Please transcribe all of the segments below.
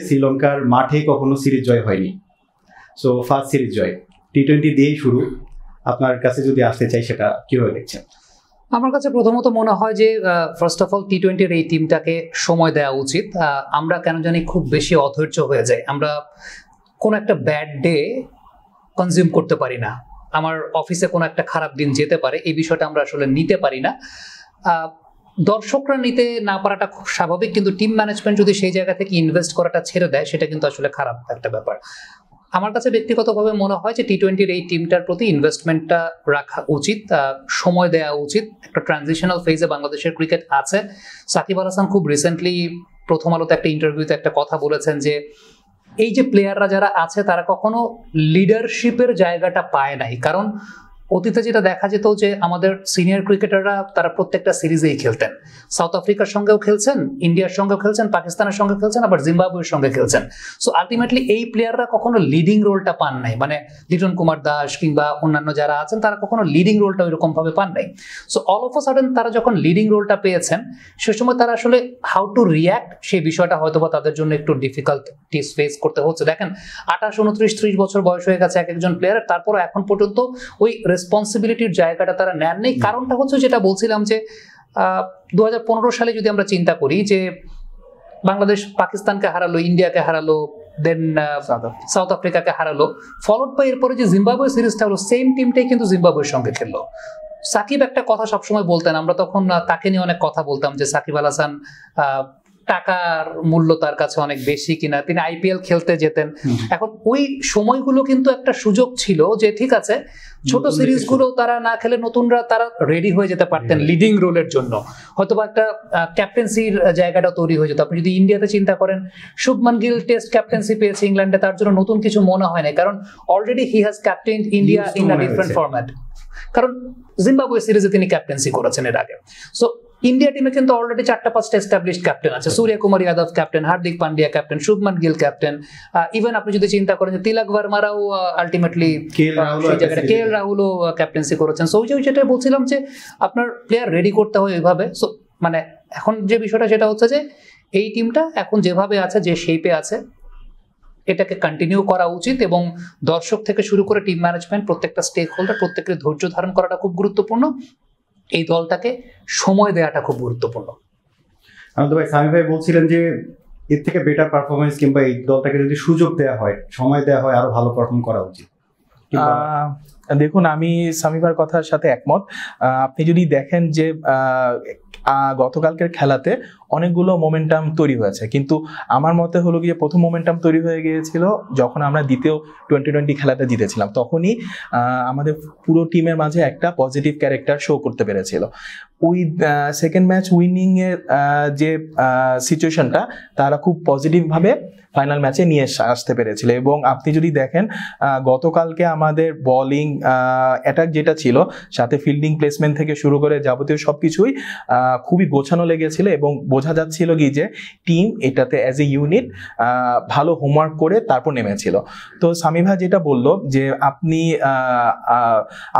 শ্রীলঙ্কার মাঠে কখনো সিরিজ জয় হয়নি, সো ফার্স্ট সিরিজ জয় টি-20 দিয়েই শুরু। আপনার কাছে যদি আসতে চাই সেটা কিভাবে দেখছেন? আমার কাছে প্রথমত মনে হয় যে ফার্স্ট অফ অল টি-20-র এই টিমটাকে সময় দেওয়া উচিত। আমরা কেন জানি খুব বেশি অধৈর্য হয়ে যাই, আমরা কোনো একটা ব্যাড ডে কনজিউম করতে পারি না। আমার অফিসে কোনো একটা খারাপ দিন যেতে পারে, এই বিষয়টা আমরা আসলে নিতে পারি না। দর্শকরা নিতে না পারাটা খুব স্বাভাবিক, কিন্তু টিম ম্যানেজমেন্ট যদি সেই জায়গা থেকে ইনভেস্ট করাটা ছেড়ে দেয় সেটা কিন্তু আসলে খারাপ একটা ব্যাপার। আমার কাছে ব্যক্তিগতভাবে মনে হয় যে টি-20-র এই টিমটার প্রতি ইনভেস্টমেন্টটা রাখা উচিত, সময় দেওয়া উচিত। একটা ট্রানজিশনাল ফেজে বাংলাদেশের ক্রিকেট আছে। সাকিব আল হাসান খুব রিসেন্টলি প্রথম আলোতে একটা ইন্টারভিউতে একটা কথা বলেছেন যে এই যে প্লেয়াররা যারা আছে তারা কখনো লিডারশিপের জায়গাটা পায় নাই, কারণ অতীতে যেটা দেখা যেত যে আমাদের সিনিয়র ক্রিকেটাররা তারা প্রত্যেকটা সিরিজেই খেলতেন। সাউথ আফ্রিকার সঙ্গেও খেলছেন, ইন্ডিয়ার সঙ্গেও খেলছেন, পাকিস্তানের সঙ্গে খেলছেন, আবার জিম্বাবুয়ের সঙ্গে খেলছেন। সো আলটিমেটলি এই প্লেয়াররা কখনো লিডিং রোলটা পান নাই, মানে লিটন কুমার দাস কিংবা অন্যান্য যারা আছেন তারা কখনো লিডিং রোলটা ওইরকম ভাবে পান নাই। So all of a sudden তারা যখন লিডিং রোলটা পেয়েছেন সে সময় তারা আসলে হাউ টু রিয়্যাক্ট সেই বিষয়টা হয়তো বা তাদের জন্য একটু ডিফিকাল্টিস ফেস করতে হচ্ছে। দেখেন 28, 29, 30 বছর বয়স হয়ে গেছে এক একজন প্লেয়ারের, তারপরও এখন পর্যন্ত ওই রেসপন্সিবিলিটির জায়গাটা তারা নেন নেই। কারণটা হচ্ছে যেটা বলছিলাম যে 2015 সালে যদি আমরা চিন্তা করি যে বাংলাদেশ পাকিস্তানকে হারালো, ইন্ডিয়াকে হারালো, দেন সাউথ আফ্রিকাকে হারালো, ফলোড বাই এরপরে যে জিম্বাবুয়ে সিরিজটা হলো, সেম টিমটাই কিন্তু জিম্বাবুয়ের সঙ্গে খেললো। সাকিব একটা কথা সবসময় বলতেন, আমরা তখন তাকে নিয়ে অনেক কথা বলতাম যে সাকিব আল হাসান টাকার মূল্য তার কাছে অনেক বেশি কিনা, তিনি আইপিএল খেলতে যেতেন। এখন ওই সময়গুলো কিন্তু একটা সুযোগ ছিল যে ঠিক আছে ছোট সিরিজগুলো তারা না খেলে নতুনরা তারা রেডি হয়ে যেতে পারতেন লিডিং রোলের জন্য, হয়তো বা একটা ক্যাপ্টেন্সির জায়গাটা তৈরি হয়ে যেত। আপনি যদি ইন্ডিয়াতে চিন্তা করেন, শুভমান গিল টেস্ট ক্যাপ্টেন্সি পেয়েছে ইংল্যান্ডে, তার জন্য নতুন কিছু মনে হয় না, কারণ already he has captain India in a different format, কারণ জিম্বাবুয়ে সিরিজে তিনি ক্যাপ্টেন্সি করেছেন এর আগে। সো ইন্ডিয়া টিমে কিন্তু অলরেডি 4-5টা এস্টাবলিশড ক্যাপ্টেন আছে, Surya Kumar Yadav captain, Hardik Pandya captain, Shubman Gill captain, even আপনি যদি চিন্তা করেন যে তিলক ভার্মারাও আলটিমেটলি কে এল রাহুলও ক্যাপ্টেন্সি করেছেন। সো যেটা বলছিলাম যে আপনার প্লেয়ার রেডি করতে হয় ওইভাবে। সো মানে এখন যে বিষয়টা সেটা হচ্ছে যে এই টিমটা এখন যেভাবে আছে, যে শেপে আছে, এটাকে কন্টিনিউ করা উচিত এবং দর্শক থেকে শুরু করে টিম ম্যানেজমেন্ট প্রত্যেকটা স্টেক হোল্ডার প্রত্যেকের ধৈর্য ধারণ করাটা খুব গুরুত্বপূর্ণ, এই দলটাকে সময় দেওয়াটা খুব গুরুত্বপূর্ণ। আনন্দ ভাই, সামি ভাই বলছিলেন যে এর থেকে বেটার পারফরমেন্স কিংবা এই দলটাকে যদি সুযোগ দেওয়া হয়, সময় দেওয়া হয়, আরো ভালো পারফর্ম করা উচিত। দেখুন, আমি সামিভার কথার সাথে একমত। আপনি যদি দেখেন যে গতকালকের খেলাতে অনেকগুলো মোমেন্টাম তৈরি হয়েছে, কিন্তু আমার মতে হলো গিয়ে প্রথম মোমেন্টাম তৈরি হয়ে গিয়েছিল যখন আমরা দ্বিতীয় টি-20 খেলাটা জিতেছিলাম, তখনই আমাদের পুরো টিমের মাঝে একটা পজিটিভ ক্যারেক্টার শো করতে পেরেছিল। ওই সেকেন্ড ম্যাচ উইনিং এর যে সিচুয়েশনটা তারা খুব পজিটিভভাবে ফাইনাল ম্যাচে নিয়ে আসতে পেরেছিল। এবং আপনি যদি দেখেন গতকালকে আমাদের বোলিং অ্যাটাক যেটা ছিল, সাথে ফিল্ডিং প্লেসমেন্ট থেকে শুরু করে যাবতীয় সবকিছুই খুবই গোছানো লেগেছিল এবং বোঝা যাচ্ছিল কি যে টিম এটাতে অ্যাজ এ ইউনিট ভালো হোমওয়ার্ক করে তারপর নেমেছিল। তো সামি ভাই যেটা বললো যে আপনি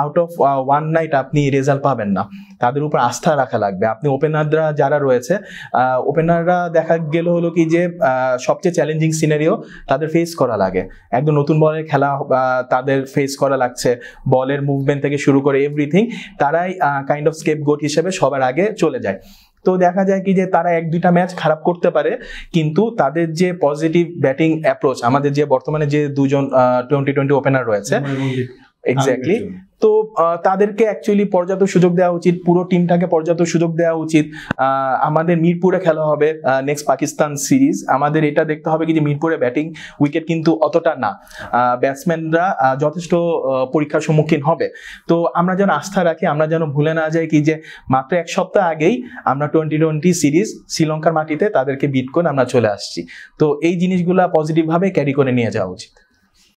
আউট অফ ওয়ান নাইট আপনি রেজাল্ট পাবেন না, তাদের উপর আস্থা রাখা লাগবে। আপনি ওপেনাররা যারা রয়েছে, ওপেনাররা দেখা গেল হলো কি যে সবচেয়ে চ্যালেঞ্জিং সিনারিও তাদের ফেস করা লাগে, একদম নতুন বলের খেলা তাদের ফেস করা লাগছে, বলের মুভমেন্ট থেকে শুরু করে এভরিথিং তারাই কাইন্ড অফ স্কেপগোট হিসেবে সবার আগে চলে যায়। তো দেখা যায় কি যে তারা 1-2টা ম্যাচ খারাপ করতে পারে, কিন্তু তাদের যে পজিটিভ ব্যাটিং অ্যাপ্রোচ, আমাদের যে বর্তমানে যে দুজন টি-20 ওপেনার রয়েছে, এক্স্যাক্টলি, তো তাদেরকে অ্যাকচুয়ালি পর্যাপ্ত সুযোগ দেওয়া উচিত, পুরো টিমটাকে পর্যাপ্ত সুযোগ দেওয়া উচিত। আমাদের মিরপুরে খেলা হবে নেক্সট পাকিস্তান সিরিজ, আমাদের এটা দেখতে হবে কি যে মিরপুরে ব্যাটিং উইকেট কিন্তু অতটা না, ব্যাটসম্যানরা যথেষ্ট পরীক্ষার সম্মুখীন হবে। তো আমরা যেন আস্থা রাখি, আমরা যেন ভুলে না যাই কি যে মাত্র 1 সপ্তাহ আগেই আমরা টি-20 সিরিজ শ্রীলঙ্কার মাটিতে তাদেরকে বিট করে আমরা চলে আসছি। তো এই জিনিসগুলা পজিটিভভাবে ক্যারি করে নিয়ে যাওয়া উচিত।